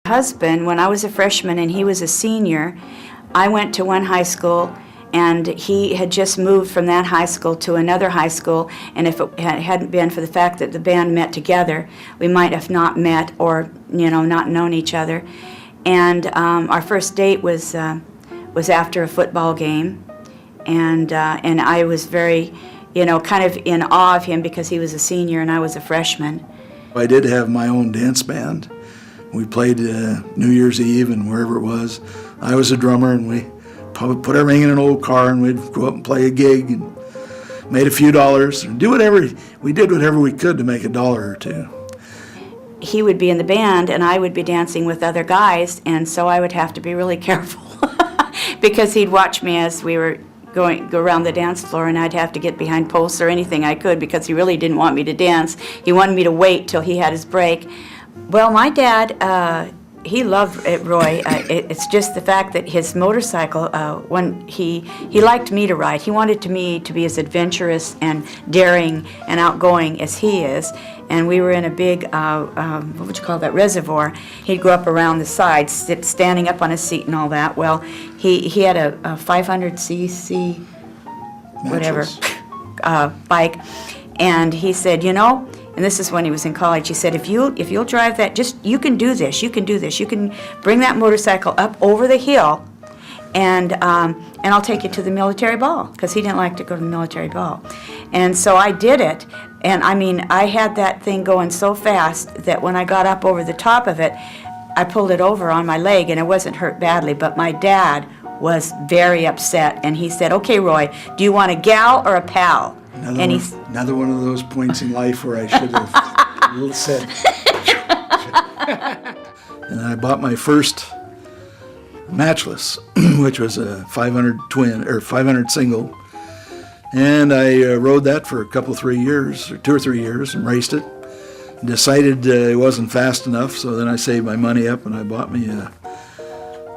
Husband, when I was a freshman and he was a senior, I went to one high school and he had just moved from that high school to another high school, and if it hadn't been for the fact that the band met together, we might have not met or, not known each other. And our first date was after a football game, and I was very, kind of in awe of him because he was a senior and I was a freshman. I did have my own dance band. We played New Year's Eve and wherever it was. I was a drummer, and we put everything in an old car, and we'd go up and play a gig and made a few dollars. We did whatever we could to make $1 or $2. He would be in the band and I would be dancing with other guys, and so I would have to be really careful because he'd watch me as we were go around the dance floor, and I'd have to get behind posts or anything I could because he really didn't want me to dance. He wanted me to wait till he had his break. Well, my dad, he loved it, Roy. It's just the fact that his motorcycle, when he liked me to ride. He wanted me to be as adventurous and daring and outgoing as he is. And we were in a big, what would you call that, reservoir. He'd go up around the sides, standing up on a seat and all that. Well, he had a 500cc, whatever, bike. And he said, and this is when he was in college, he said, if you'll drive that, you can do this, you can bring that motorcycle up over the hill, and I'll take you to the military ball, because he didn't like to go to the military ball. And so I did it, and I had that thing going so fast that when I got up over the top of it, I pulled it over on my leg, and it wasn't hurt badly, but my dad was very upset, and he said, okay, Roy, do you want a gal or a pal? Another one of those points in life where I should have said. And I bought my first matchless, which was a 500 twin or 500 single, and I rode that for 2 or 3 years, and raced it. Decided it wasn't fast enough, so then I saved my money up and I bought me a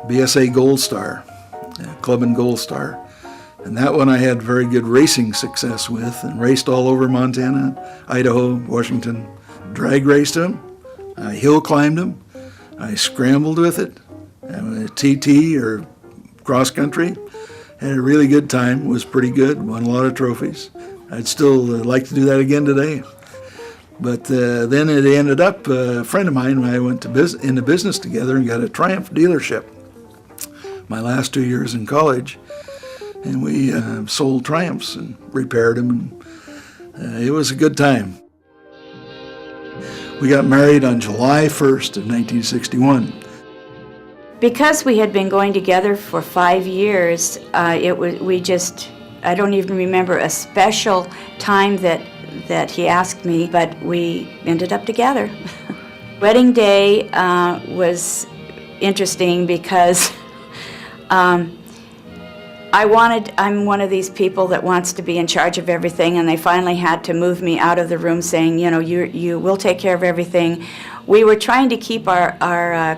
BSA Gold Star, Club and Gold Star. And that one I had very good racing success with, and raced all over Montana, Idaho, Washington. Drag raced them, I hill climbed them, I scrambled with it, TT or cross country. Had a really good time, was pretty good, won a lot of trophies. I'd still like to do that again today. But then it ended up, a friend of mine and I went into business together and got a Triumph dealership my last 2 years in college. And we sold Triumphs and repaired them, and it was a good time. We got married on July 1st of 1961. Because we had been going together for 5 years, I don't even remember a special time that he asked me, but we ended up together. Wedding day was interesting because I'm one of these people that wants to be in charge of everything, and they finally had to move me out of the room saying, you will take care of everything. We were trying to keep our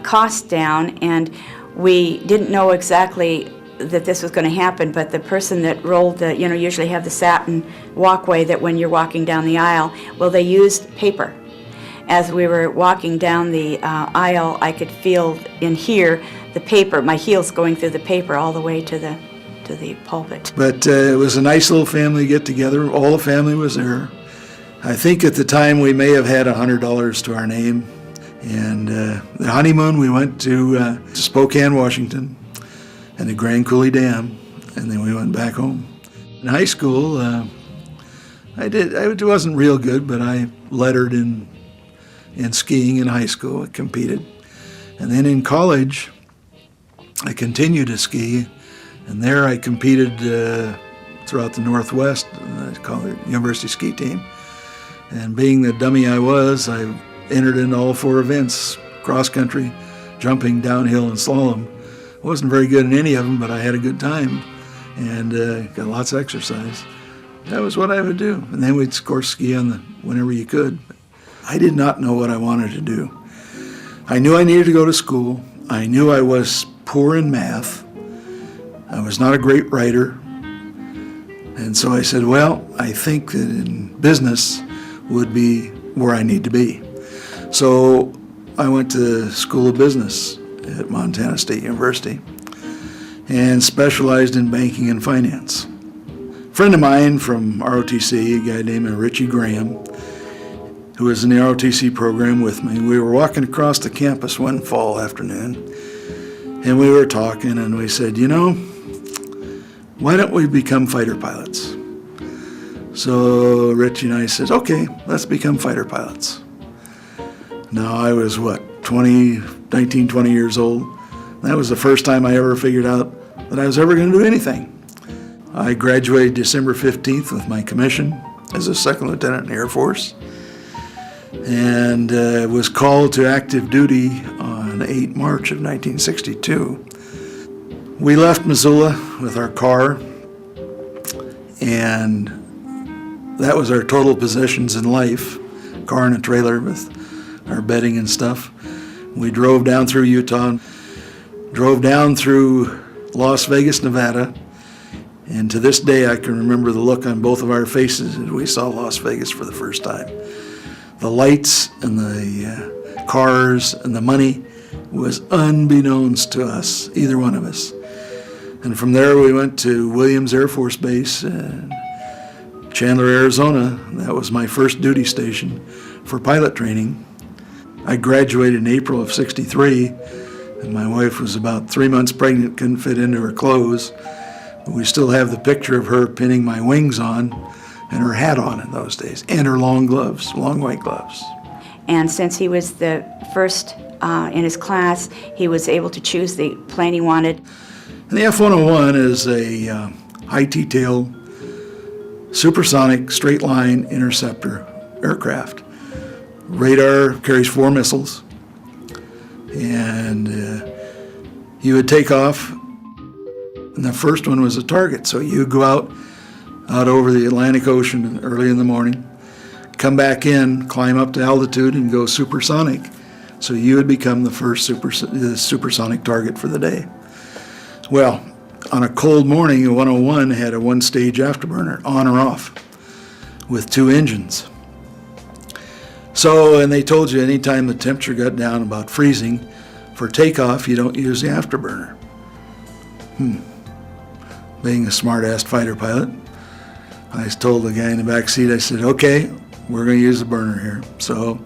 costs down, and we didn't know exactly that this was going to happen, but the person that rolled the, usually have the satin walkway that when you're walking down the aisle, well, they used paper. As we were walking down the aisle, I could feel in here the paper, my heels going through the paper all the way to the pulpit. But it was a nice little family get-together. All the family was there. I think at the time we may have had $100 to our name. And the honeymoon, we went to Spokane, Washington, and the Grand Coulee Dam, and then we went back home. In high school, I wasn't real good, but I lettered in skiing in high school. I competed. And then in college, I continued to ski, and there I competed throughout the Northwest. I call it University Ski Team. And being the dummy I was, I entered in all 4 events: cross country, jumping, downhill, and slalom. I wasn't very good in any of them, but I had a good time and got lots of exercise. That was what I would do. And then we'd, of course, ski whenever you could. I did not know what I wanted to do. I knew I needed to go to school. I knew I was poor in math. I was not a great writer. And so I said, well, I think that in business would be where I need to be. So I went to School of Business at Montana State University and specialized in banking and finance. A friend of mine from ROTC, a guy named Richie Graham, who was in the ROTC program with me, we were walking across the campus one fall afternoon, and we were talking, and we said, why don't we become fighter pilots? So Richie and I said, okay, let's become fighter pilots. Now I was 19, 20 years old. That was the first time I ever figured out that I was ever going to do anything. I graduated December 15th with my commission as a second lieutenant in the Air Force, and was called to active duty on 8 March of 1962. We left Missoula with our car, and that was our total possessions in life, car and a trailer with our bedding and stuff. We drove down through Utah, drove down through Las Vegas, Nevada, and to this day I can remember the look on both of our faces as we saw Las Vegas for the first time. The lights and the cars and the money was unbeknownst to us, either one of us. And from there we went to Williams Air Force Base in Chandler, Arizona. That was my first duty station for pilot training. I graduated in April of '63, and my wife was about 3 months pregnant, couldn't fit into her clothes. But we still have the picture of her pinning my wings on and her hat on in those days, and her long gloves, long white gloves. And since he was the first in his class, he was able to choose the plane he wanted. And the F-101 is a high T-tail, supersonic, straight-line interceptor aircraft. Radar carries 4 missiles, and you would take off, and the first one was a target. So you go out over the Atlantic Ocean early in the morning, come back in, climb up to altitude, and go supersonic. So you would become the first supersonic target for the day. Well, on a cold morning, a 101 had a one-stage afterburner, on or off, with 2 engines. So, and they told you anytime the temperature got down about freezing, for takeoff, you don't use the afterburner. Being a smart-ass fighter pilot, I told the guy in the back seat, I said, okay, we're going to use the burner here. So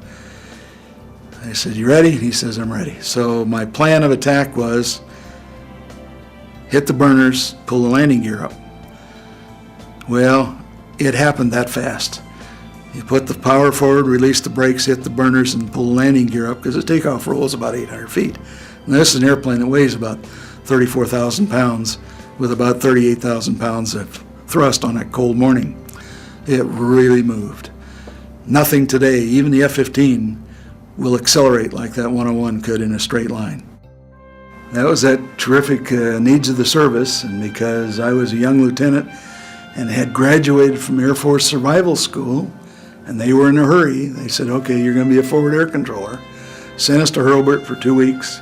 I said, you ready? He says, I'm ready. So my plan of attack was hit the burners, pull the landing gear up. Well, it happened that fast. You put the power forward, release the brakes, hit the burners, and pull the landing gear up, because the takeoff roll is about 800 feet. And this is an airplane that weighs about 34,000 pounds with about 38,000 pounds of thrust on that cold morning. It really moved. Nothing today, even the F-15, will accelerate like that 101 could in a straight line. That was that terrific needs of the service, and because I was a young lieutenant and had graduated from Air Force Survival School, and they were in a hurry, they said, okay, you're going to be a forward air controller. Sent us to Hurlburt for 2 weeks.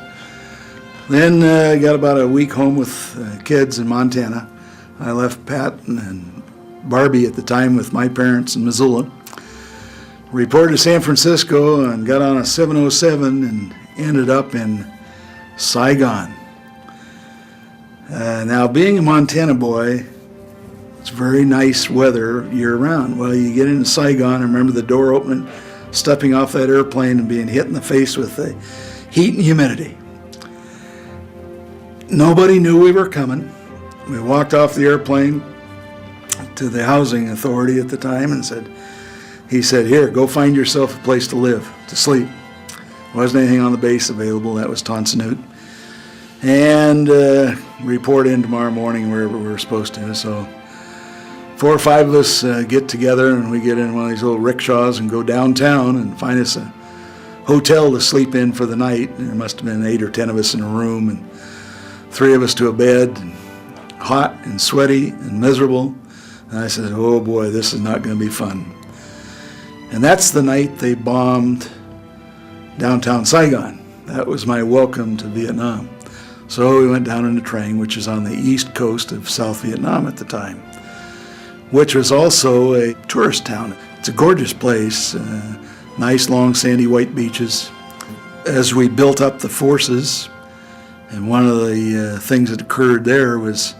Then got about a week home with kids in Montana. I left Pat and Barbie at the time with my parents in Missoula. Reported to San Francisco and got on a 707 and ended up in Saigon. Now, being a Montana boy, it's very nice weather year-round. Well, you get into Saigon, I remember the door opening, stepping off that airplane and being hit in the face with the heat and humidity. Nobody knew we were coming. We walked off the airplane to the housing authority at the time and he said, here, go find yourself a place to live, to sleep. Wasn't anything on the base available. That was Tonsonhoot. And report in tomorrow morning wherever we were supposed to. So 4 or 5 of us get together, and we get in one of these little rickshaws and go downtown and find us a hotel to sleep in for the night. And there must have been 8 or 10 of us in a room, and 3 of us to a bed, and hot and sweaty and miserable. And I said, oh boy, this is not going to be fun. And that's the night they bombed downtown Saigon. That was my welcome to Vietnam. So we went down into Trang, which is on the east coast of South Vietnam at the time, which was also a tourist town. It's a gorgeous place, nice long sandy white beaches. as we built up the forces, and one of the things that occurred there was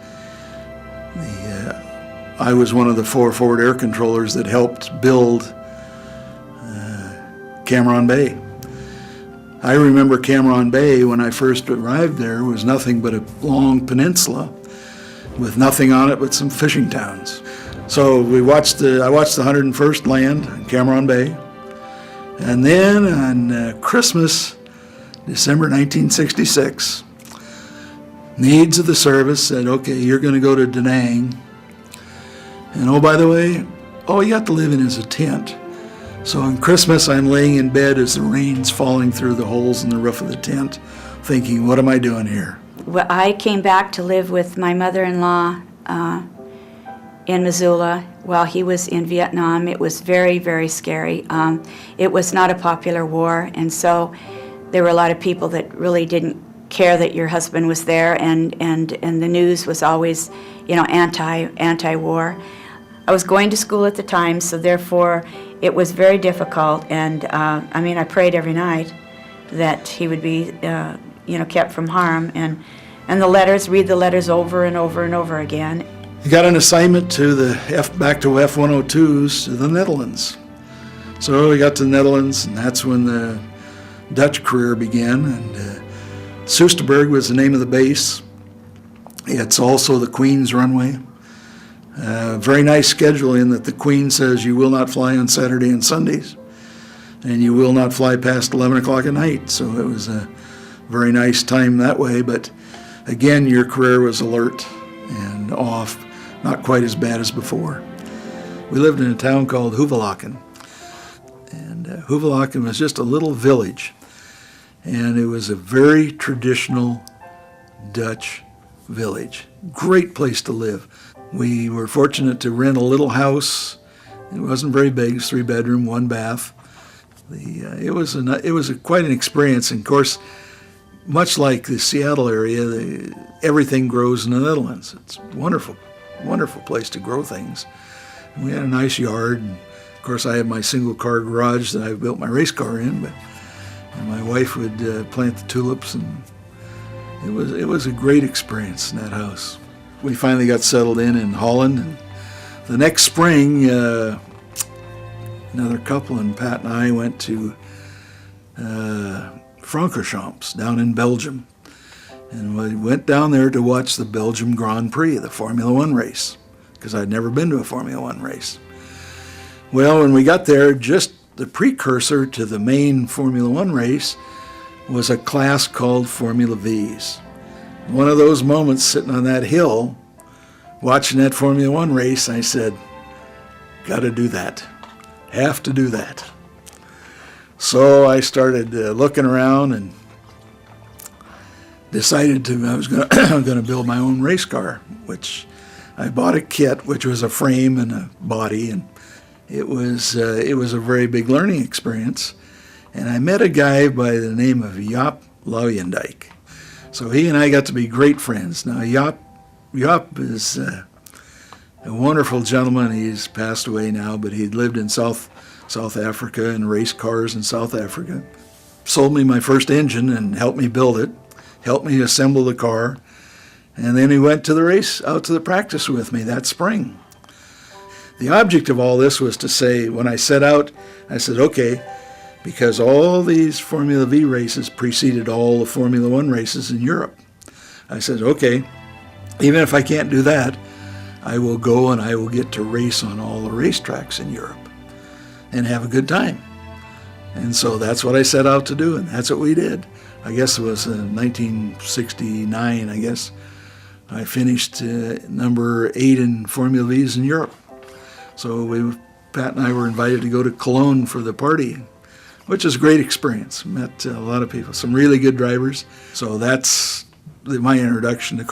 I was one of the 4 forward air controllers that helped build Cameron Bay. I remember Cameron Bay when I first arrived there was nothing but a long peninsula with nothing on it but some fishing towns. So I watched the 101st land in Cameron Bay, and then on Christmas, December 1966, needs of the service said, okay, you're going to go to Da Nang, and oh, by the way, all you have to live in is a tent. So on Christmas, I'm laying in bed as the rain's falling through the holes in the roof of the tent, thinking, what am I doing here? Well, I came back to live with my mother-in-law in Missoula while he was in Vietnam. It was very, very scary. It was not a popular war, and so there were a lot of people that really didn't care that your husband was there, and the news was always, anti-war. I was going to school at the time, so therefore it was very difficult, and I prayed every night that he would be, kept from harm, and read the letters over and over and over again. He got an assignment to back to F-102s to the Netherlands. So we got to the Netherlands, and that's when the Dutch career began, and Soesterberg was the name of the base. It's also the Queen's runway. Very nice schedule in that the Queen says you will not fly on Saturday and Sundays, and you will not fly past 11 o'clock at night. So it was a very nice time that way, but again, your career was alert and off, not quite as bad as before. We lived in a town called Hoevelaken, and Hoevelaken was just a little village, and it was a very traditional Dutch village. Great place to live. We were fortunate to rent a little house. It wasn't very big, it was 3-bedroom, 1 bath. It was quite an experience, and of course, much like the Seattle area, everything grows in the Netherlands. It's a wonderful, wonderful place to grow things. And we had a nice yard, and of course I had my single-car garage that I built my race car in, and my wife would plant the tulips, and it was a great experience in that house. We finally got settled in Holland, and the next spring, another couple, and Pat and I went to Francorchamps down in Belgium. And we went down there to watch the Belgium Grand Prix, the Formula One race, because I'd never been to a Formula One race. Well, when we got there, just the precursor to the main Formula One race was a class called Formula V's. One of those moments sitting on that hill, watching that Formula One race, I said, got to do that. Have to do that. So I started looking around and decided I was going to build my own race car, which I bought a kit, which was a frame and a body, and it was a very big learning experience. And I met a guy by the name of Jaap Luijendijk. So he and I got to be great friends. Now Jaap is a wonderful gentleman. He's passed away now, but he'd lived in South Africa and raced cars in South Africa. Sold me my first engine and helped me build it, helped me assemble the car, and then he went to the race, out to the practice with me that spring. The object of all this was to say, when I set out, I said, okay, because all these Formula V races preceded all the Formula One races in Europe. I said, okay, even if I can't do that, I will go and I will get to race on all the racetracks in Europe and have a good time. And so that's what I set out to do, and that's what we did. I guess it was 1969, I guess. I finished number 8 in Formula V's in Europe. So Pat and I were invited to go to Cologne for the party, which is a great experience. Met a lot of people, some really good drivers. So that's my introduction to